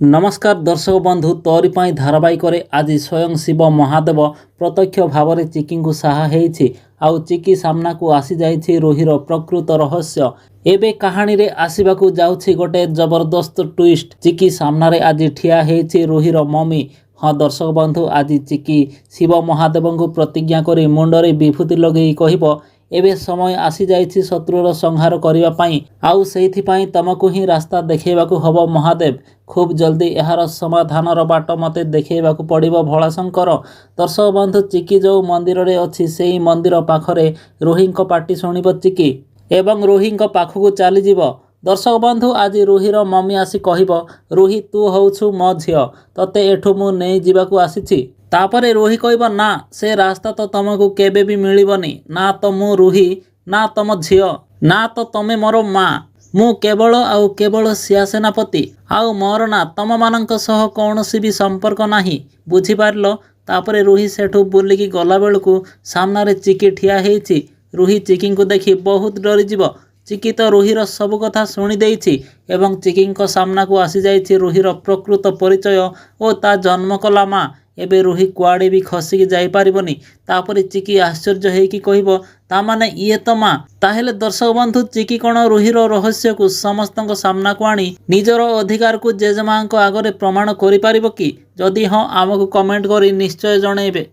नमस्कार दर्शक बंधु तोरी पाई धारावाहिक आज स्वयं शिव महादेव प्रत्यक्ष भाव में चिकी को साहा होईछि आउ चिकी सामना को आसी जाइछि रोहीर प्रकृत रहस्य। एबे कहानी रे आसीबाकू जाउछि गोटे जबरदस्त ट्विस्ट। चिकी सामना रे आज ठिया होईछि रोहीर मम्मी। हाँ दर्शक बंधु आज चिकी शिव महादेव को प्रतिज्ञा करी मुंडरे विभूति लगे कहब एबे समय आसी जाइछि शत्रुर संहार करने पाई आउ सेइथिपाई तमको ही रास्ता देखेबाकू हबो महादेव। खूब जल्दी यार समाधानर बाट मते देखेबाकू पड़िबो भोलाशंकर। दर्शक बंधु चिकी जो मंदिर रे अछि सेही मंदिर पाखरे रोहींक पार्टी शुणिब चिकी एवं रोहींक पाखकू चली जीवो। दर्शक बंधु आज रोहीर मम्मी आसी कहब रोही तू होउछु मो झियो तते एठू मु नै जीवाकू आसीछि। तापरे रोही कहब ना से रास्ता तो तुमको केबे भी मिलिबनी ना तो मु रोही ना तुम झियो ना तो तमे मोर माँ मु केवल आउ केवल सिया सेनापति आउ मोर ना तम मानक सह कौनसी भी संपर्क नाही बुझिपारलो। तापरे रोही सेठू बुलिकी गला बेलू सामना रे चिकी ठिया हेइछि। रोही चिकी को देखी बहुत डरी जीव। चिकी तो रोहीर सब कथा शुणी देइछि एवं चिकी सामना को आसी जाइछि रोहीर प्रकृत परिचय और ता जन्म कला माँ। एबे रोही कुआड़े भी खसिकी जाई पारिबनी। तापरे चिकी आश्चर्य हेइकी कहब ता माने इए तो माँ। ताहेले दर्शक बंधु चिकी कौन रोहीर रहस्य को समस्त सामना को आनी निजर अधिकार को जेजेमा आगरे प्रमाण करि पारिबो कि? जदि हाँ आमको कमेंट करी निश्चय जणेबे।